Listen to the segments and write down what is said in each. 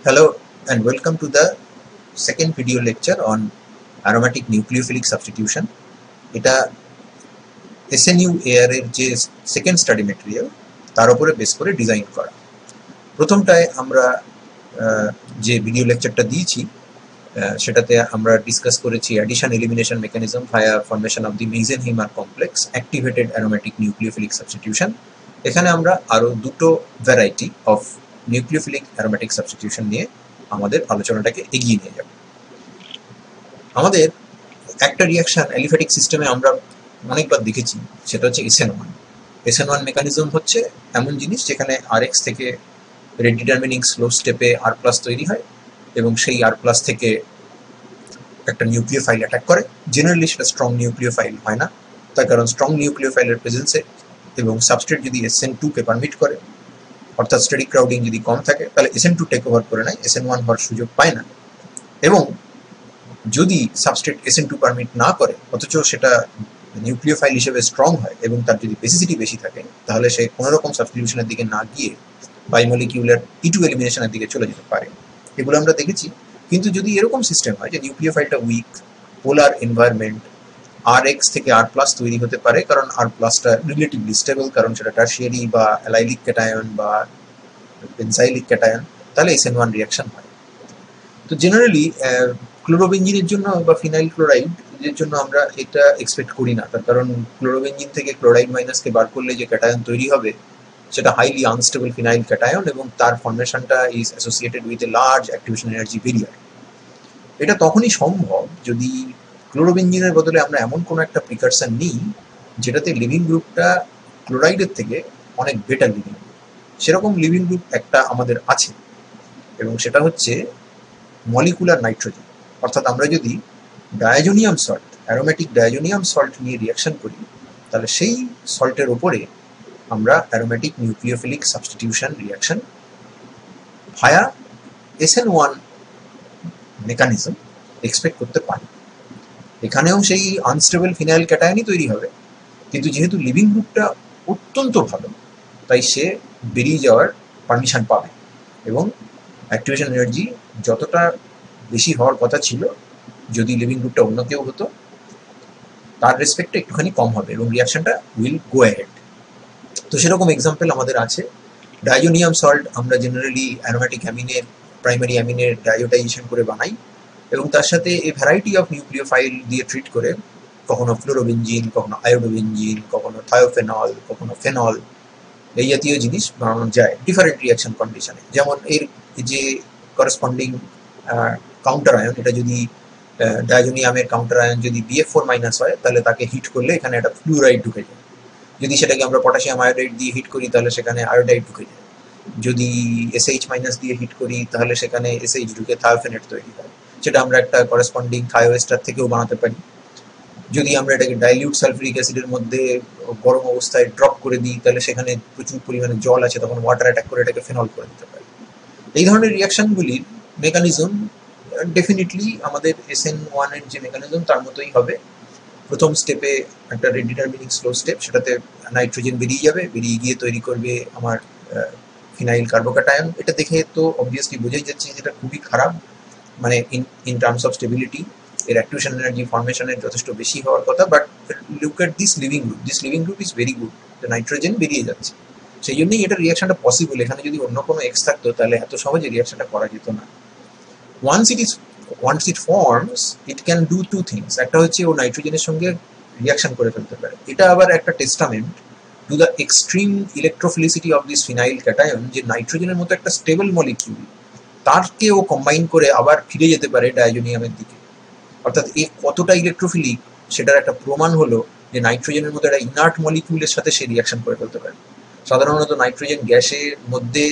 Hello and welcome to the second video lecture on aromatic nucleophilic substitution. এটা SNU AR এর যে second study material তার উপরে base করে ডিজাইন করা। প্রথমটায় আমরা যে ভিডিও লেকচারটা দিয়েছি সেটাতে আমরা ডিসকাস করেছি addition elimination mechanism via formation of the Meisenheimer complex activated aromatic nucleophilic substitution. এখানে আমরা আরো দুটো variety of nucleophilic aromatic substitution নিয়ে আমাদের আলোচনাটাকে এগিয়ে নিয়ে যাব। আমাদের একটা রিঅ্যাকশন অ্যালিফ্যাটিক সিস্টেমে আমরা অনেকবার দেখেছি, সেটা হচ্ছে SN1। SN1 মেকানিজম হচ্ছে এমন জিনিস যেখানে RX থেকে রেট ডিটারমিনিং স্লো স্টেপে R+ তৈরি হয় এবং সেই R+ থেকে একটা নিউক্লিওফাইল অ্যাটাক করে। জেনারেলি সেটা স্ট্রং নিউক্লিওফাইল হয় না, তার কারণ স্ট্রং নিউক্লিওফাইলের প্রেজেন্সে এবং সাবস্ট্রেট যদি SN2 কে পারমিট করে, অর্থাৎ স্টেরিক ক্রাউডিং যদি কম থাকে, তাহলে SN2 টেক ওভার করে নেয়, SN1 হওয়ার সুযোগ পায় না। এবং যদি সাবস্ট্রেট SN2 পারমিট না করে অথচ সেটা নিউক্লিওফাইল হিসেবে স্ট্রং হয় এবং তার যদি বেসিসিটি বেশি থাকে, তাহলে সে কোনো রকম সাবস্টিটিউশনের দিকে না গিয়ে বাইমলিকিউলার E2 এলিমিনেশনের দিকে চলে যেতে পারে। এগুলো আমরা দেখেছি। কিন্তু যদি এরকম সিস্টেম হয় যে নিউক্লিওফাইলটা উইক, পোলার এনভায়রনমেন্ট, RX থেকে R+ তৈরি হতে পারে, কারণ R+টা রিলেটিভলি স্টেবল, কারণ সেটা টারশিয়ারি বা অ্যালাইলিক ক্যাটায়ন বা বেনজাইলিক ক্যাটায়ন, তাহলে SN1 রিঅ্যাকশন হয়। তো জেনারেলি ক্লোরোবেনজিনের জন্য বা ফিনাইল ক্লোরাইড এর জন্য আমরা এটা এক্সপেক্ট করি না, তার কারণ ক্লোরোবেনজিন থেকে ক্লোরাইড মাইনাসকে বার করলে যে ক্যাটায়ন তৈরি হবে সেটা হাইলি আনস্টেবল ফিনাইল ক্যাটায়ন এবং তার ফর্মেশনটা is associated with a large activation energy barrier. এটা তখনই সম্ভব যদি ক্লোরোবেনজিনের বদলে আমরা এমন কোনো একটা প্রিকারশন নিই যেটাতে লিভিং গ্রুপটা ক্লোরাইডের থেকে অনেক বেটার লিভিং গ্রুপ। সেরকম লিভিং গ্রুপ একটা আমাদের আছে এবং সেটা হচ্ছে মলিকুলার নাইট্রোজেন। অর্থাৎ আমরা যদি diazonium salt, aromatic diazonium salt নিয়ে রিঅ্যাকশন করি, তাহলে সেই সল্টের ওপরে আমরা অ্যারোমেটিক নিউক্লিওফিলিক সাবস্টিটিউশন রিঅ্যাকশন ভায়া SN1 মেকানিজম এক্সপেক্ট করতে পারি। এখানেও সেই আনস্টেবল ফিনাইল ক্যাটায়নই তৈরি হবে, কিন্তু যেহেতু লিভিং গ্রুপটা অত্যন্ত ভালো, তাই সে বেরিয়ে যাওয়ার পারমিশন পাবে এবং অ্যাক্টিভেশন এনার্জি যতটা বেশি হওয়ার কথা ছিল যদি লিভিং গ্রুপটা অন্য কেউ হতো, তার রেসপেক্টে একটুখানি কম হবে এবং রিঅ্যাকশনটা উইল গো অ্যাহেড। তো সেরকম এক্সাম্পল আমাদের আছে। ডায়োনিয়াম সল্ট আমরা জেনারেলি অ্যারোমেটিক অ্যামিনের, প্রাইমারি অ্যামিনের ডায়োটাইজেশন করে বানাই এবং তার সাথে এই ভ্যারাইটি অফ নিউক্লিওফাইল দিয়ে ট্রিট করে, কখনো ফ্লোরোবেনজিন, কখনো আয়োডোবেনজিন, কখনো থায়োফেনল, কখনো ফেনল, এই জাতীয় জিনিস বানানো যায় ডিফারেন্ট রিঅ্যাকশন কন্ডিশনে। যেমন এর যে করেসপন্ডিং কাউন্টার আয়ন, এটা যদি ডায়োনিয়ামের কাউন্টার আয়ন যদি BF4- হয়, তাহলে তাকে হিট করলে এখানে একটা ফ্লুরাইড ঢুকে যায়। যদি সেটাকে আমরা পটাশিয়াম আয়োডাইড দিয়ে হিট করি তাহলে সেখানে আয়োডাইড ঢুকে যায়। যদি SH- দিয়ে হিট করি তাহলে সেখানে SH ঢুকে থায়োফেনেট তৈরি হয়, সেটা আমরা একটা করেসপন্ডিং থায়োএস্টার থেকেও বানাতে পারি। যদি আমরা এটাকে ডাইলিউট সালফিউরিক অ্যাসিডের মধ্যে গরম অবস্থায় ড্রপ করে দিই, তাহলে সেখানে প্রচুর পরিমাণে জল আছে, তখন ওয়াটার অ্যাটাক করে এটাকে ফেনল করে দিতে পারি। এই ধরনের রিঅ্যাকশনগুলির মেকানিজম ডেফিনেটলি আমাদের SN1 এর যে মেকানিজম তার মতোই হবে। প্রথম স্টেপে একটা রেট ডিটারমিনিং স্লো স্টেপ, সেটাতে নাইট্রোজেন বেরিয়ে যাবে, বেরিয়ে গিয়ে তৈরি করবে আমার ফিনাইল কার্বোক্যাটায়ন। এটা দেখে তো অবভিয়াসলি বোঝাই যাচ্ছে যেটা খুবই খারাপ, মানে ইন টার্মস অফ স্টেবিলিটি এর অ্যাক্টিভেশন এনার্জি ফর্মেশনের যথেষ্ট বেশি হওয়ার কথা। But look at this living group is very good, nitrogen বেরিয়ে যাচ্ছে, সেই জন্যই এটা রিঅ্যাকশনটা পসিবল। এখানে যদি অন্য কোনো এক্স থাকতো তাহলে এত সহজে রিঅ্যাকশনটা করা যেত না। once it forms, it can do two things. একটা হচ্ছে ও নাইট্রোজেনের সঙ্গে রিঅ্যাকশন করে ফেলতে পারে। এটা আবার একটা testament to the extreme electrophilicity of this phenyl cation, যে নাইট্রোজেনের মতো একটা স্টেবল মলিকিউল তারকে ও কম্বাইন করে আবার ফিরে যেতে পারে ডায়োনিয়ামের দিকে। অর্থাৎ এ কতটা ইলেকট্রোফিলিক সেটার একটা প্রমাণ হলো যে নাইট্রোজেনের মতো একটা ইনার্ট মলিকিউলের সাথে সে রিঅ্যাকশন করে ফেলতে পারে। সাধারণত নাইট্রোজেন গ্যাসের মধ্যে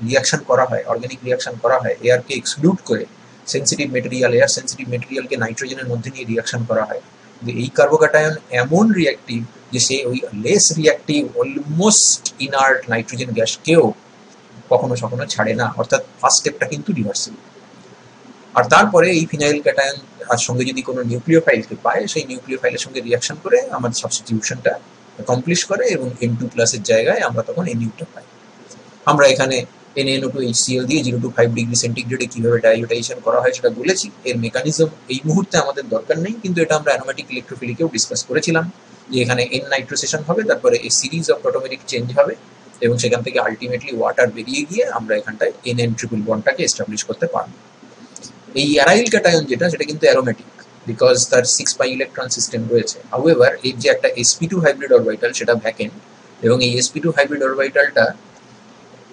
রিঅ্যাকশন করা হয়, অর্গানিক রিঅ্যাকশন করা হয় এয়ারকে এক্সক্লুড করে, সেন্সিটিভ মেটেরিয়াল, এয়ার সেন্সিটিভ মেটেরিয়ালকে নাইট্রোজেনের মধ্যে নিয়ে রিঅ্যাকশন করা হয়। কিন্তু এই কার্বোক্যাটায়ন এমন রিঅ্যাক্টিভ যে সে ওই less reactive almost inert nitrogen গ্যাসকেও কখনো কখনো ছাড়ে না, অর্থাৎ ফার্স্ট স্টেপটা কিন্তু রিভার্সিবল। আর তারপরে এই ফিনাইল ক্যাটায়ন আর সঙ্গে যদি কোনো নিউক্লিওফাইলকে পায়, সেই নিউক্লিওফাইলের সঙ্গে রিঅ্যাকশন করে আমাদের সাবস্টিটিউশনটা অ্যাকমপ্লিশ করে এবং N2+ এর জায়গায় আমরা তখন NU টা পাই। আমরা এখানে NaNO2HCl দিয়ে 0 to 5 ডিগ্রি সেন্টিগ্রেডে কিভাবে ডাইওটাইজেশন করা হয় সেটা বলেছি। এর মেকানিজম এই মুহূর্তে আমাদের দরকার নেই, কিন্তু এটা আমরা অ্যারোমেটিক ইলেকট্রোফিলিকেও ডিসকাস করেছিলাম যে এখানে N নাইট্রোসেশন হবে, তারপরে এই সিরিজ অফ অটোমেটিক চেঞ্জ হবে এবং সেখান থেকে আলটিমেটলি ওয়াটার বেরিয়ে গিয়ে আমরা এখানটায় NN ট্রিপল বন্ডটাকে এস্টাবলিশ করতে পারব। এই অ্যারাইল ক্যাটায়ন যেটা, সেটা কিন্তু অ্যারোমেটিক, বিকজ তার 6 পাই ইলেকট্রন সিস্টেম রয়েছে। হাউএভার এর যে একটা sp2 হাইব্রিড অরবিটাল সেটা ভ্যাকেন্ট, এবং এই sp2 হাইব্রিড অরবিটালটা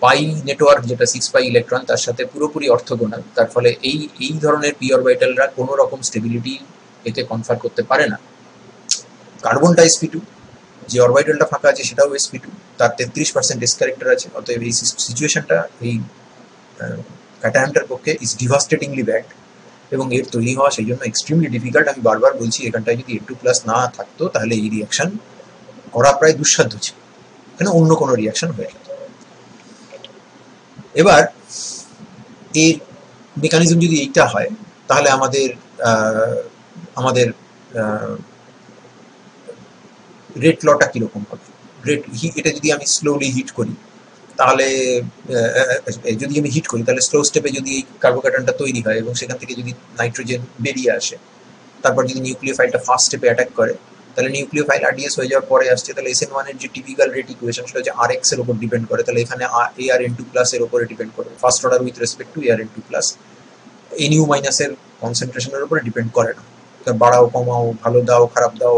পাই নেটওয়ার্ক যেটা 6 পাই ইলেকট্রন তার সাথে পুরোপুরি অর্থোগোনাল। তার ফলে এই ধরনের পি অরবিটালরা কোনো রকম স্টেবিলিটি এতে কনফার করতে পারে না। কার্বনটা sp2, যে অরবিটালটা ফাঁকা আছে সেটাও sp2, তার 33% এস ক্যারেক্টার আছে। অতএব এই সিচুয়েশনটা এই ক্যাটায়নটার পক্ষে ইজ ডিভাস্টেটিংলি ব্যাড, এবং এর তৈরি হওয়া সেই জন্য এক্সট্রিমলি ডিফিকাল্ট। আমি বারবার বলছি, এখানটায় যদি N2+ না থাকতো তাহলে এই রিয়াকশন করা প্রায় দুঃসাধ্য ছিল, এখানে অন্য কোনো রিয়াকশন হয়ে যেত। এবার এর মেকানিজম যদি এইটা হয়, তাহলে আমাদের রেট লটা কিরকম হবে। এটা যদি আমি স্লোলি হিট করি, তাহলে যদি আমি হিট করি তাহলে স্লো স্টেপে যদি এই কার্বোক্যাটায়নটা তৈরি হয় এবং সেখান থেকে যদি নাইট্রোজেন বেরিয়ে আসে, তারপর যদি নিউক্লিওফাইলটা ফার্স্ট স্টেপে অ্যাটাক করে, তাহলে নিউক্লিওফাইল RDS হয়ে যাওয়ার পরে আসছে, তাহলে SN1 এর যে টিপিক্যাল রেট ইকুয়েশন সেটা হচ্ছে Rx এর উপর ডিপেন্ড করে, তাহলে এখানে ArN2+ এর উপরে ডিপেন্ড করে, first order with respect to ArN2+। NU- এর কনসেন্ট্রেশনের উপরে ডিপেন্ড করে না, বাড়াও কমাও ভালো দাও খারাপ দাও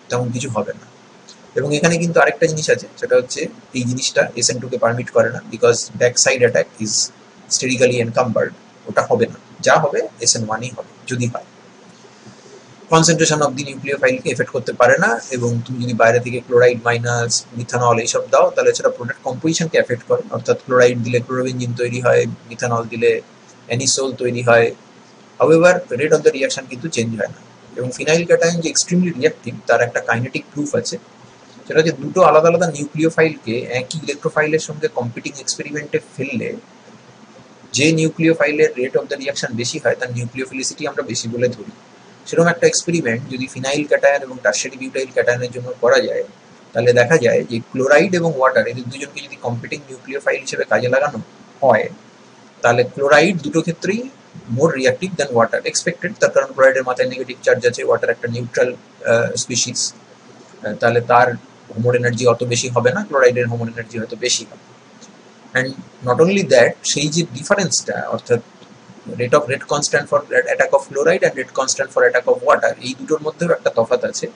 তেমন কিছু হবে না। এবং এখানে কিন্তু আরেকটা জিনিস আছে, সেটা হচ্ছে এই জিনিসটা SN2 কে পারমিট করে না, because back side attack is sterically encumbered, ওটা হবে না, যা হবে SN1ই হবে যদি হয়। কনসেন্ট্রেশন অফ দি নিউক্লিওফাইলকে এফেক্ট করতে পারে না, এবং তুমি যদি বাইরে থেকে ক্লোরাইড মাইনাস মিথানল এইসব দাও তাহলে সেটা প্রোডাক্ট কম্পোজিশনকে এফেক্ট করে, অর্থাৎ ক্লোরাইড দিলে ক্লোরোবেনজিন তৈরি হয়, মিথানল দিলে অ্যানিসোল তৈরি হয়। However rate of the reaction কিন্তু চেঞ্জ হয় না। এবং ফিনাইল ক্যাটায়ন যে এক্সট্রিমলি রিয়াক্টিভ তার একটা কাইনেটিক প্রুফ আছে, সেটা হচ্ছে দুটো আলাদা আলাদা নিউক্লিওফাইলকে একই ইলেকট্রোফাইলের সঙ্গে কম্পিটিং এক্সপেরিমেন্টে ফেললে যে নিউক্লিওফাইলের রেট অফ দ্য রিয়াকশন বেশি হয় তার নিউক্লিওফিলিসিটি আমরা বেশি বলে ধরি। সেরকম একটা এক্সপেরিমেন্ট যদি ফিনাইল ক্যাটায়ন এবং টারশিয়ারি বিউটাইল ক্যাটায়নের জন্য করা যায়, তাহলে দেখা যায় যে ক্লোরাইড এবং ওয়াটার এদের দুজনকে যদি কম্পিটিং নিউক্লিওফাইল হিসেবে কাজে লাগানো হয়, তাহলে ক্লোরাইড দুটো ক্ষেত্রেই মোর রিয়াক্টিভ দ্যান ওয়াটার এক্সপেক্টেড, তার কারণ ক্লোরাইডের মাথায় নেগেটিভ চার্জ আছে, ওয়াটার একটা নিউট্রাল স্পিসিস, তাহলে তার হোমোর এনার্জি অত বেশি হবে না, ক্লোরাইডের হোমোর এনার্জি হয়তো বেশি হবে। অ্যান্ড নট অনলি দ্যাট, সেই যে ডিফারেন্সটা, অর্থাৎ rate constant for attack of chloride and rate constant for attack of water, এই দুটোর মধ্যেও একটা তফাৎ আছে।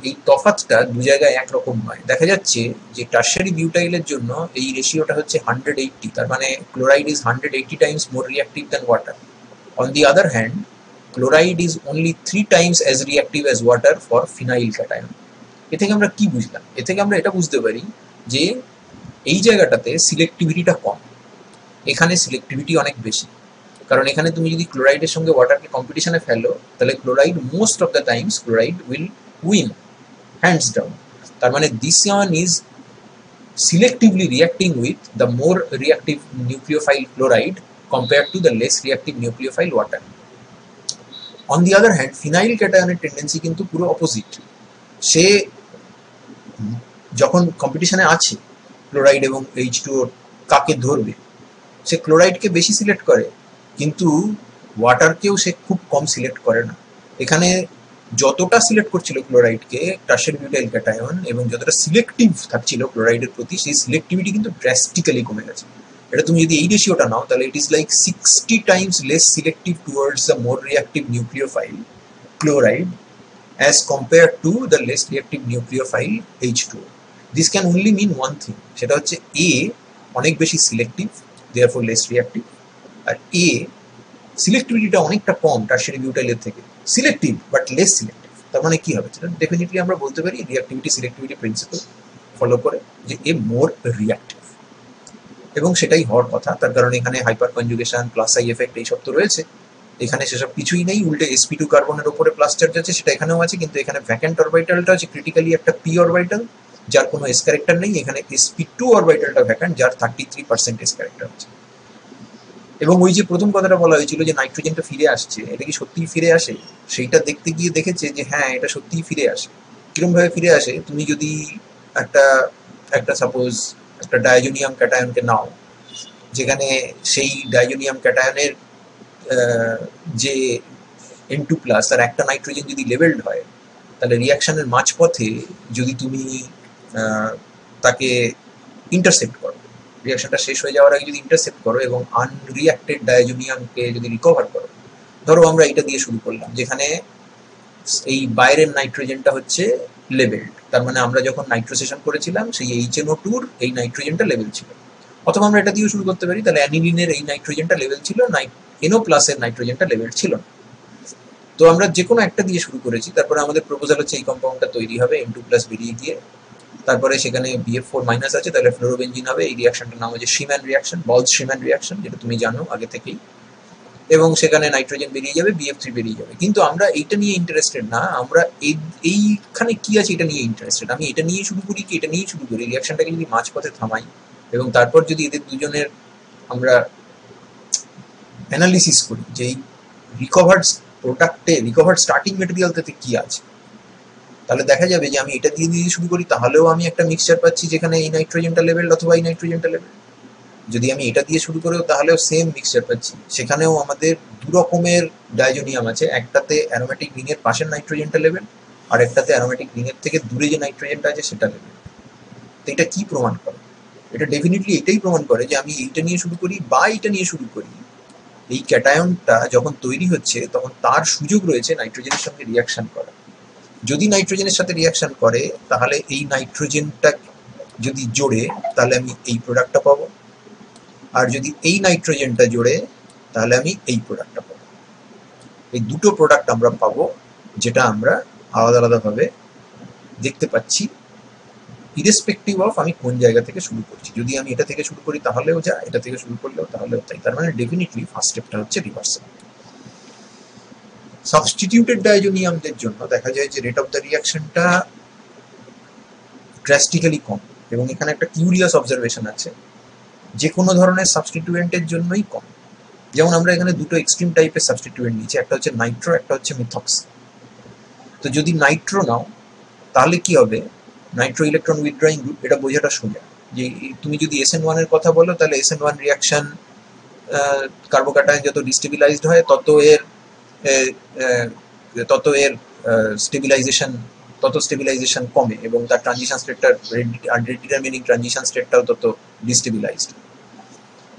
এই তফাৎটা দু জায়গায় একরকম নয়। দেখা যাচ্ছে যে টারশিয়ারি বিউটাইলের জন্য এই রেশিওটা হচ্ছে 180, তার মানে chloride is 180 times more reactive than water. On the other hand, chloride is only 3 times as reactive as water for phenyl cation. এ থেকে আমরা কি বুঝলাম? এ থেকে আমরা এটা বুঝতে পারি যে এই জায়গাটাতে সিলেক্টিভিটিটা কম, এখানে সিলেক্টিভিটি অনেক বেশি। কারণ এখানে তুমি যদি ক্লোরাইডের সঙ্গে ওয়াটারকে কম্পিটিশনে ফেলো, তাহলে chloride most of the Times chloride will win hands down. তার মানে this one is selectively reacting with the more reactive nucleophile chloride compared to the less reactive nucleophile water. On the other hand, phenyl cation tendency কিন্তু পুরো opposite. সে যখন কম্পিটিশনে আছে chloride এবং H2O কাকে ধরবে, সে ক্লোরাইডকে বেশি সিলেক্ট করে, কিন্তু ওয়াটারকেও সে খুব কম সিলেক্ট করে না। এখানে যতটা সিলেক্ট করছিল ক্লোরাইডকে টারশিয়ারি বিউটাইল ক্যাটায়ন এবং যতটা সিলেক্টিভ থাকছিল ক্লোরাইডের প্রতি, সেই সিলেক্টিভিটি কিন্তু ড্রাস্টিক্যালি কমে গেছে। এটা তুমি যদি এই রেশিওটা নাও, তাহলে it is like 60 Times less selective towards the more reactive nucleophile chloride as compared to the less reactive nucleophile H2O. This can only mean one thing, সেটা হচ্ছে A অনেক বেশি সিলেক্টিভ, therefore less reactive, আর A সিলেক্টিভিটিটা অনেকটা কম tertiary বিউটাইলের থেকে, selective but less selective. তার মানে কি হবে? সেটা ডেফিনেটলি আমরা বলতে পারি রিয়াক্টিভিটি সিলেক্টিভিটি প্রিন্সিপাল ফলো করে যে এ মোর রিয়াক্টিভ, এবং সেটাই হওয়ার কথা। তার কারণ এখানে hyper conjugation plus I effect এইসব তো রয়েছে, এখানে সেসব কিছুই নেই, উল্টে sp2 কার্বনের উপরে প্লাস চার্জ আছে, সেটা এখানেও আছে, কিন্তু এখানে ভ্যাকেন্ট অরবিটালটা হচ্ছে ক্রিটিক্যালি একটা p অরবিটাল যার কোনো s ক্যারেক্টার নেই, এখানে sp2 অরবিটালটা ভ্যাকেন্ট যার 33% s ক্যারেক্টার আছে। এবং ওই যে প্রথম কথাটা বলা হয়েছিল যে নাইট্রোজেনটা ফিরে আসছে, এটা কি সত্যিই ফিরে আসে? সেইটা দেখতে গিয়ে দেখেছে যে হ্যাঁ, এটা সত্যিই ফিরে আসে। কিরকম ভাবে ফিরে আসে? তুমি যদি একটা সাপোজ একটা ডায়োজোনিয়াম ক্যাটায়নকে নাও, যেখানে সেই ডাইজোনিয়াম ক্যাটায়নের যে N2+ আর একটা নাইট্রোজেন যদি লেভেলড হয়, তাহলে রিয়াকশনের মাঝপথে যদি তুমি তাকে ইন্টারসেপ্ট করো, রিয়াকশনটা শেষ হয়ে যাওয়ার আগে যদি ইন্টারসেপ্ট করো এবং আনরিয়াক্টেড ডাইজোনিয়ামকে যদি রিকভার করো, ধরো আমরা এটা দিয়ে শুরু করলাম যেখানে এই বাইরের নাইট্রোজেনটা হচ্ছে লেভেলড, তার মানে আমরা যখন নাইট্রোসেশন করেছিলাম সেই HNO2 এই নাইট্রোজেনটা লেভেল ছিল। অথবা আমরা এটা দিয়েও শুরু করতে পারি, তাহলে অ্যানিলিনের এই নাইট্রোজেনটা লেভেল ছিল, NO+ এর নাইট্রোজেনটা লেভেল ছিল না। তো আমরা যে কোনো একটা দিয়ে শুরু করেছি, তারপরে আমাদের প্রপোজাল হচ্ছে এই কম্পাউন্ডটা তৈরি হবে N2+ বেরিয়ে গিয়ে, তারপরে সেখানে BF4- আছে, তাহলে ফ্লোরোবেনজিন হবে। এই রিয়াকশনটার নাম হচ্ছে শিম্যান রিয়াকশন, বলস-শিম্যান রিয়াকশন, যেটা তুমি জানো আগে থেকেই। এবং সেখানে নাইট্রোজেন বেরিয়ে যাবে, BF3 বেরিয়ে যাবে। কিন্তু আমরা এইটা নিয়ে ইন্টারেস্টেড না, আমরা এইখানে কি আছে এটা নিয়ে ইন্টারেস্টেড। আমি এটা নিয়ে শুরু করি কি এটা নিয়ে শুরু করি, রিয়াকশনটাকে যদি মাঝপথে থামাই এবং তারপর যদি এদের দুজনের আমরা অ্যানালিসিস করি যে এই রিকভার্ড প্রোডাক্টে, রিকভার্ড স্টার্টিং মেটেরিয়ালটাতে কি আছে, তাহলে দেখা যাবে যে আমি এটা দিয়ে দিয়ে শুরু করি তাহলেও আমি একটা মিক্সচার পাচ্ছি যেখানে এই নাইট্রোজেনটা লেভেল অথবা এই নাইট্রোজেনটা লেভেল। যদি আমি এটা দিয়ে শুরু করেও তাহলেও সেম মিক্সচার পাচ্ছি, সেখানেও আমাদের দু রকমের ডাইজোনিয়াম আছে, একটাতে অ্যারোমেটিক রিংয়ের পাশের নাইট্রোজেনটা লেভেল, আর একটাতে অ্যারোমেটিক রিংয়ের থেকে দূরে যে নাইট্রোজেনটা আছে সেটা লেভেল। তো এটা কি প্রমাণ করে? এটা ডেফিনেটলি এটাই প্রমাণ করে যে আমি এইটা নিয়ে শুরু করি বা এইটা নিয়ে শুরু করি, এই ক্যাটায়নটা যখন তৈরি হচ্ছে তখন তার সুযোগ রয়েছে নাইট্রোজেনের সঙ্গে রিয়াকশন করা। যদি নাইট্রোজেনের সাথে রিয়াকশন করে তাহলে এই নাইট্রোজেনটা যদি জোড়ে তাহলে আমি এই প্রোডাক্টটা পাবো, আর যদি এই নাইট্রোজেনটা জোড়ে তাহলে আমি এই প্রোডাক্টটা পাবো। এই দুটো প্রোডাক্ট আমরা পাবো, যেটা আমরা আলাদা আলাদাভাবে দেখতে পাচ্ছি ইরেসপেক্টিভ অফ আমি কোন জায়গা থেকে শুরু করছি। যদি আমি এটা থেকে শুরু করি তাহলেও যা, এটা থেকে শুরু করলেও তাহলেও তাই। তার মানে ডেফিনেটলি ফার্স্ট স্টেপটা হচ্ছে রিভার্সাল। সাবস্টিটিউটেড ডাইজোনিয়ামদের জন্য দেখা যায় যে রেট অফ দ্য রিয়াকশনটা ড্রাস্টিক্যালি কম, এবং এখানে একটা কিউরিয়াস অবজারভেশন আছে, যে কোনো ধরনের সাবস্টিটিউয়েন্টের জন্যই কম। যেমন আমরা এখানে দুটো এক্সট্রিম টাইপের সাবস্টিটিউয়েন্ট নিয়েছি, একটা হচ্ছে নাইট্রো, একটা হচ্ছে মিথক্স। তো যদি নাইট্রো নাও তাহলে কি হবে, নাইট্রো ইলেকট্রন উইথড্রয়িং গ্রুপ, এটা বোঝাটা সোজা। যে তুমি যদি SN1 এর কথা বলো তাহলে SN1 রিয়াকশন কার্বোক্যাটায়ন যত ডিস্টেবিলাইজড হয় তত এর স্টেবিলাইজেশন কমে এবং তার ট্রানজিশন স্টেটটা ডিটারমিনিং ট্রানজিশন স্টেটটাও তত destabilised.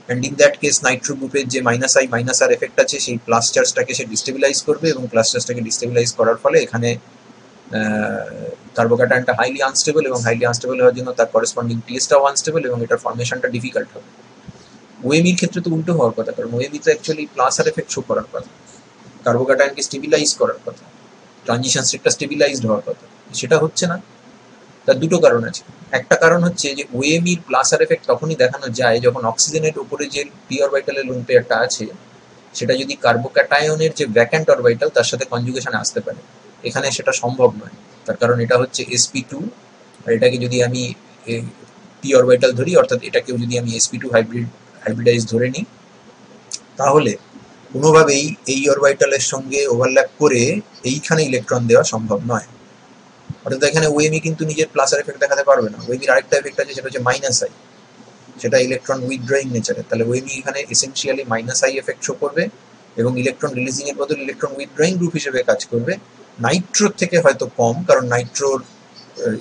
And in that case nitro গ্রুপের যে -I/-R এফেক্ট আছে সেই প্লাস চার্জটাকে সে ডিস্টেবিলাইজ করবে, এবং প্লাস চার্জটাকে ডিস্টেবিলাইজ করার ফলে এখানে কার্বোক্যাটায়নটা হাইলি আনস্টেবল, এবং হাইলি আনস্টেবল হওয়ার জন্য তার করেসপন্ডিং টিএসটাও আনস্টেবল, এবং এটার ফর্মেশনটা ডিফিকাল্ট হবে। ওএমির ক্ষেত্রে তো উল্টো হওয়ার কথা, কারণ ওএমি তো অ্যাকচুয়ালি প্লাস আর এফেক্ট শো করার কথা, কার্বোক্যাটায়নকে স্টেবিলাইজ করার কথা, ট্রানজিশন স্টেটটা স্টেবিলাইজড হওয়ার কথা, সেটা হচ্ছে না। তার দুটো কারণ আছে। একটা কারণ হচ্ছে যে ওএমির প্লাস আর এফেক্ট তখনই দেখানো যায় যখন অক্সিজেনের উপরে যে পি অরবিটালের লোন পেয়ারটা আছে সেটা যদি কার্বোক্যাটায়নের যে ভ্যাকেন্ট অরবিটাল তার সাথে কনজুগেশনে আসতে পারে। এখানে সেটা সম্ভব নয়, তার কারণ এটা হচ্ছে sp2, আর এটাকে যদি আমি পি অরবিটাল ধরি, অর্থাৎ এটাকেও যদি আমি sp2 হাইব্রিডাইজ ধরে নিই, তাহলে কোনোভাবেই এই অরবিটালের সঙ্গে ওভারল্যাপ করে এইখানে ইলেকট্রন দেওয়া সম্ভব নয়। অর্থাৎ এখানে ওএমই কিন্তু নিজের প্লাস আর এফেক্ট দেখাতে পারবে না। ওএমির আরেকটা এফেক্ট আছে, সেটা হচ্ছে -I, সেটা ইলেকট্রন উইথড্রয়িং নেচারের। তাহলে ওএমই এখানে এসেনশিয়ালি -I এফেক্ট শো করবে এবং ইলেকট্রন রিলিজিং এর বদলে ইলেকট্রন উইথড্রয়িং গ্রুপ হিসেবে কাজ করবে। নাইট্রোর থেকে হয়তো কম, কারণ নাইট্রোর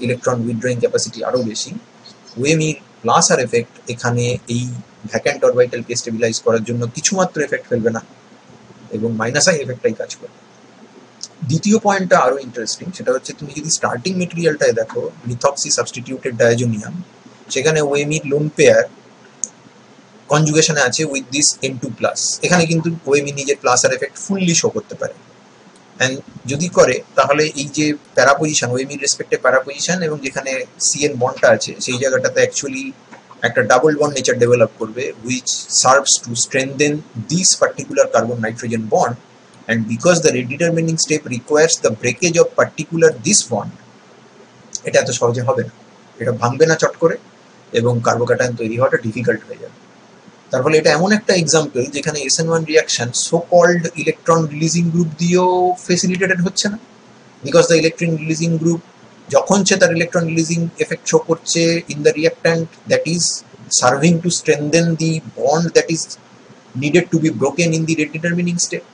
ইলেকট্রন উইথড্রয়িং ক্যাপাসিটি আরও বেশি। ওএমির প্লাস আর এফেক্ট এখানে এই ভ্যাকেন্ট অরবিটালকে স্টেবিলাইজ করার জন্য কিছুমাত্র এফেক্ট ফেলবে না, এবং -I এফেক্টটাই কাজ করবে। দ্বিতীয় পয়েন্টটা আরো ইন্টারেস্টিং, সেটা হচ্ছে তুমি যদি স্টার্টিং মেটেরিয়ালটায় দেখো মিথক্সি সাবস্টিটিউটেড ডায়াজোনিয়াম, সেখানে ওএমির লোন পেয়ার কনজুগেশনে আছে উইথ দিস N2+। এখানে কিন্তু ওএমি নিজের প্লাস আর এফেক্ট ফুললি শো করতে পারে, অ্যান্ড যদি করে তাহলে এই যে প্যারাপোজিশন, ওএমির রেসপেক্টে প্যারাপোজিশন এবং যেখানে CN বন্ডটা আছে সেই জায়গাটাতে অ্যাকচুয়ালি একটা ডাবল বন্ড নেচার ডেভেলপ করবে, which serves to strengthen this particular carbon nitrogen bond, and because the rate determining step requires the breakage of particular this bond, এটা এত সহজে হবে না, এটা ভাঙবে না চট করে, এবং কার্বোক্যাটায়ন তৈরি হওয়াটা ডিফিকাল্ট হয়ে যাবে। তার ফলে এটা এমন একটা এক্সাম্পল যেখানে SN1 reaction so called electron releasing group দিয়েও ফেসিলিটেটেড হচ্ছে না, because the electron releasing group যখন সে তার ইলেকট্রন রিলিজিং এফেক্ট শো করছে in the reactant that is serving to strengthen the bond that is needed to be broken in the rate determining state.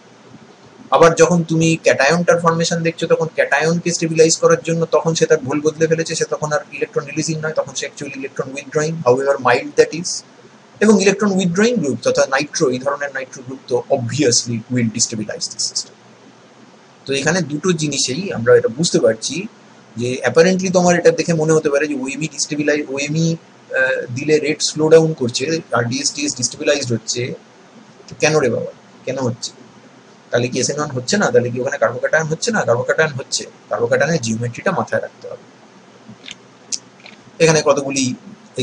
আবার যখন তুমি ক্যাটায়নটার formation দেখছো তখন ক্যাটায়নকে stabilise করার জন্য তখন সে তার ভুল বদলে ফেলেছে, সে তখন আর ইলেকট্রন রিলিজিং নয়, তখন সে actually electron withdrawing, however mild that is. এবং ইলেকট্রন উইথড্রয়িং গ্রুপ তথা নাইট্রো, এই ধরনের নাইট্রো গ্রুপ তো obviously will destabilise the system. তো এখানে দুটো জিনিসেই আমরা এটা বুঝতে পারছি যে অ্যাপারেন্টলি তোমার এটা দেখে মনে হতে পারে যে ওএমই ডিস্টেবিলাইজ, ওএমই দিলে রেট স্লো ডাউন করছে আর ডিএসটিএস ডিস্টেবিলাইজড হচ্ছে, কেন রে বাবা, কেন হচ্ছে? তাহলে কি SN1 হচ্ছে না? তাহলে কি ওখানে কার্বোক্যাটায়ন হচ্ছে না? কার্বোক্যাটায়ন হচ্ছে। কার্বোক্যাটায়নের জিওমেট্রিটা মাথায় রাখতে হবে। এখানে কতগুলি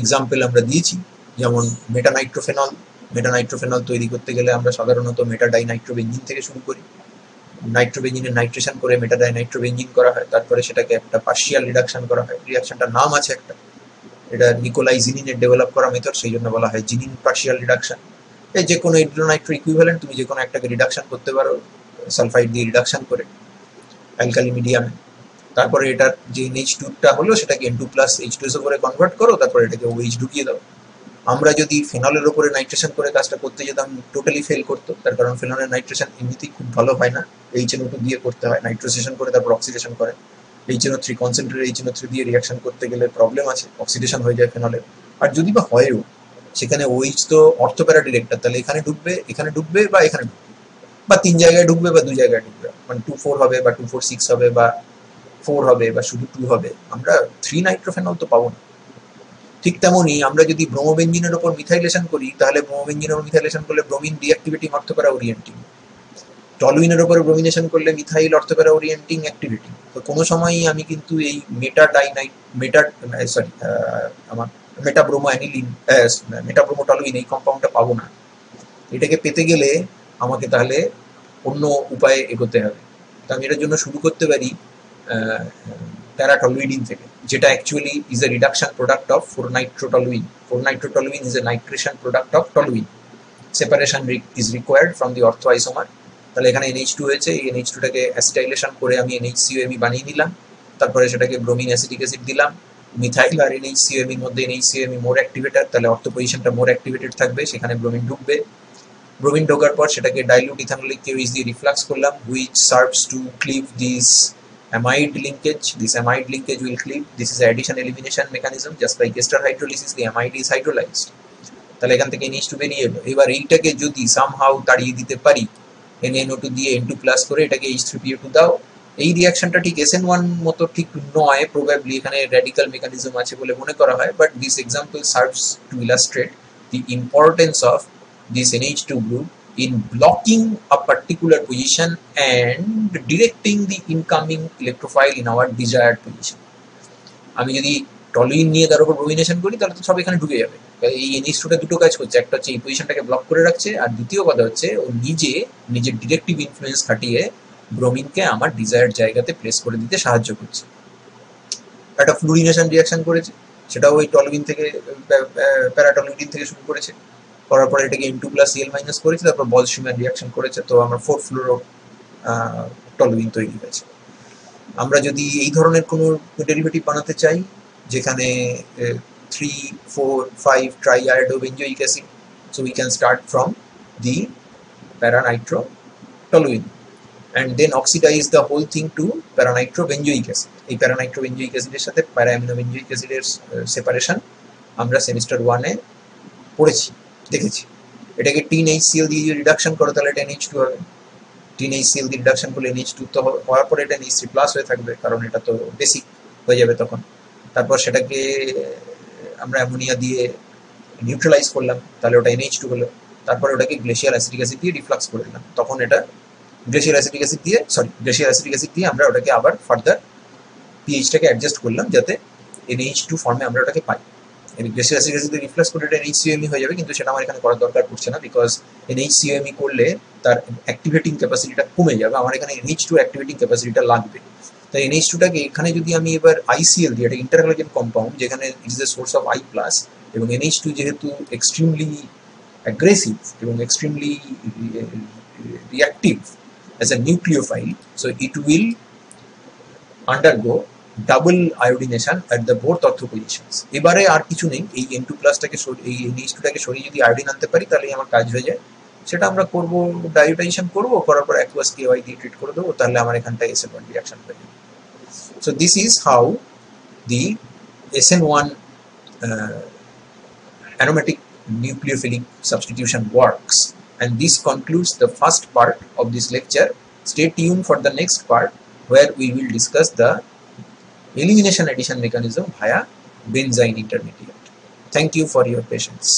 এক্সাম্পল আমরা দিয়েছি, যেমন মেটানাইট্রোফেনল। মেটানাইট্রোফেনল তৈরি করতে গেলে আমরা সাধারণত মেটাডাইনাইট্রোবেনজিন থেকে শুরু করি। নাইট্রোবেনজিনের নাইট্রেশন করে মেটাডাইনাইট্রোবেনজিন করা হয়, তারপরে সেটাকে একটা পার্শিয়াল রিডাকশন করা হয়। রিয়াকশনটার নাম আছে একটা, এটা নিকোলাই জিনিনের ডেভেলপ করা মেথড, সেই জন্য বলা হয় জিনিন পার্শিয়াল রিডাকশন। এই যে কোনো এড্রোনাইট্রো ইকুইভ্যালেন্ট তুমি যে কোনো একটাকে রিডাকশন করতে পারো সালফাইড দিয়ে রিডাকশন করে অ্যালকালি মিডিয়ামে। তারপরে এটার যে NH2টা হলো সেটাকে N2+H2SO করে কনভার্ট করো, তারপরে এটাকে OH ঢুকিয়ে দাও। আমরা যদি ফেনলের ওপরে নাইট্রেশন করে কাজটা করতে যেতাম টোটালি ফেল করতো, তার কারণ ফেনলের নাইট্রেশন এমনিতেই খুব ভালো হয় না, HNO2 দিয়ে করতে হয়, নাইট্রোসেশন করে তারপর অক্সিডেশন করে। HNO3 কনসেন্ট্রেট HNO3 দিয়ে রিয়াকশন করতে গেলে প্রবলেম আছে, অক্সিডেশন হয়ে যায় ফেনলের। আর যদি বা হয়ও, সেখানে OH তো অর্থোপ্যারা ডিরেক্টর, তাহলে এখানে ঢুকবে, এখানে ঢুকবে বা এখানে ঢুকবে, বা 3 জায়গায় ঢুকবে বা 2 জায়গায় ঢুকবে, মানে 2,4 হবে বা 2,4,6 হবে বা 4 হবে বা শুধু 2 হবে, আমরা 3 নাইট্রোফেনল তো পাবো না। ঠিক তেমনই আমরা যদি ব্রোমোবেনজিনের উপর মিথাইলেশন করি, তাহলে ব্রোমোবেনজিনের উপর মিথাইলেশন করলে ব্রোমিন ডিঅ্যাক্টিভেটিং অর্থোপ্যারা ওরিয়েন্টিং, টলুইনের উপর ব্রোমিনেশন করলে মিথাইল অর্থোপ্যারা ওরিয়েন্টিং অ্যাক্টিভিটি। তো কোনো সময়ই আমি কিন্তু এই আমার মেটাব্রোমোঅ্যানিলিন, মেটাব্রোমোটলুইন এই কম্পাউন্ডটা পাবো না। এটাকে পেতে গেলে আমাকে তাহলে অন্য উপায়ে এগোতে হবে। তো আমি এটার জন্য শুরু করতে পারি প্যারাটলুইডিন থেকে, যেটা actually is a reduction product of 4-nitrotoluene. 4-nitrotoluene is a nitration product of toluene. Separation is required from the orthoisomer. তাহলে এখানে NH2 হয়েছে, এই NH2টাকে অ্যাসিটাইলেশন করে আমি NHCOMe বানিয়ে নিলাম, তারপরে সেটাকে ব্রোমিন অ্যাসিটিক অ্যাসিড দিলাম। মিথাইল আর NHCOMe এর মধ্যে NHCOMe মোর অ্যাক্টিভেটর, তাহলে অর্থো পজিশনটা মোর অ্যাক্টিভেটেড থাকবে, সেখানে ব্রোমিন ঢুকবে। ব্রোমিন ঢোকার পর সেটাকে ডাইলিউট ইথানোলিক কেউইচ দিয়ে রিফ্লাক্স করলাম, which serves to cleave this amide linkage. This amide linkage will cleave. This is addition elimination mechanism. Just like ester hydrolysis, the amide is hydrolyzed. তাহলে এখান থেকে NH2 বেরিয়ে এলো। এবার এইটাকে যদি সামহাউ তাড়িয়ে দিতে পারি, NaNO2 দিয়ে N2+ করে এটাকে H3PO2 দাও। এই রিয়াকশনটা ঠিক SN1 মতো ঠিক নয়, প্রবাবলি এখানে র্যাডিক্যাল মেকানিজম আছে বলে মনে করা হয়, but this example serves two illustrate the importance of this NH2 group in blocking a particular position and directing the incoming electrophile in our desired position. আমি যদি টলুইন নিয়ে তার উপর ব্রোমিনেশন করি তাহলে তো সব এখানে ঢুকে যাবে। এই NH2টা দুটো কাজ করছে, একটা হচ্ছে এই পজিশনটাকে ব্লক করে রাখছে, আর দ্বিতীয় কথা হচ্ছে ও নিজের ডিরেক্টিভ ইনফ্লুয়েন্স খাটিয়ে ব্রোমিনকে আমার ডিজায়ার্ড জায়গাতে প্লেস করে দিতে সাহায্য করছে। একটা ফ্লুরিনেশন রিয়াকশন করেছে, সেটাও ওই টলুইন থেকে প্যারাটলুইডিন থেকে শুরু করেছে, করার পরে এটাকে N2+Cl- করেছে, তারপর বলসুম্যান রিয়াকশন করেছে, তো আমার 4-ফ্লুরো টলুইন তৈরি হয়েছে। আমরা যদি এই ধরনের কোনো ডেরিভেটিভ বানাতে চাই যেখানে 3,4,5 triiodobenzoic acid, so we can start from the paranitro-toluene and then oxidize the whole thing to paranitro-benzoic acid. এই paranitro-benzoic অ্যাসিডের সাথে para-amino-benzoic অ্যাসিডের সেপারেশন আমরা সেমিস্টার 1-এ পড়েছি, দেখেছি। এটাকে TnHCl দিয়ে যদি রিডাকশন করো তাহলে এটা NH2 হবে। TnHCl দিয়ে রিডাকশন করলে NH2 তো হওয়ার পরে এটা NH3+ হয়ে থাকবে, কারণ এটা তো বেসিক হয়ে যাবে তখন। তারপর সেটাকে আমরা অ্যামোনিয়া দিয়ে নিউট্রালাইজ করলাম, তাহলে ওটা NH2 হলো। তারপরে ওটাকে গ্লেশিয়াল অ্যাসিটিক অ্যাসিড দিয়ে রিফ্লাক্স করে দিলাম, তখন এটা গ্লেশিয়াল অ্যাসিটিক অ্যাসিড দিয়ে আমরা ওটাকে আবার ফার্দার পিএইচটাকে অ্যাডজাস্ট করলাম যাতে NH2 ফর্মে আমরা ওটাকে পাই। গ্লেশিয়াল অ্যাসিটিক অ্যাসিড দিয়ে রিফ্লাক্স করে এটা NHCOMe হয়ে যাবে, কিন্তু সেটা আমার এখানে করার দরকার পড়ছে না, বিকজ NHCOMe করলে তার অ্যাক্টিভেটিং ক্যাপাসিটিটা কমে যাবে, আমার এখানে NH2 অ্যাক্টিভেটিং ক্যাপাসিটিটা লাগবে। তাই NH2টাকে এখানে যদি আমি এবার ICl দিই, এটা ইন্টারহ্যালোজেন কম্পাউন্ড যেখানে it is a source of I+, এবং NH2 যেহেতু এক্সট্রিমলি অ্যাগ্রেসিভ এবং extremely reactive as a nucleophile, so it will undergo double iodination at the both ortho positions। এবারে আর কিছু নেই, এই N2 প্লাসটাকে এই NH2টাকে সরিয়ে যদি আয়োডিন আনতে পারি তাহলেই আমার কাজ হয়ে যায়। সেটা আমরা করব, ডায়োটাইজেশন করব, করার পর অ্যাকুয়াস KY দিয়ে ট্রিট করে দেবো, তাহলে আমার এখানটায় SN1 রিঅ্যাকশন হয়ে যাবে। So this is how the SN1 aromatic nucleophilic substitution works, and this concludes the first part of this lecture. Stay tuned for the next part where we will discuss the elimination addition mechanism via benzyne intermediate. Thank you for your patience.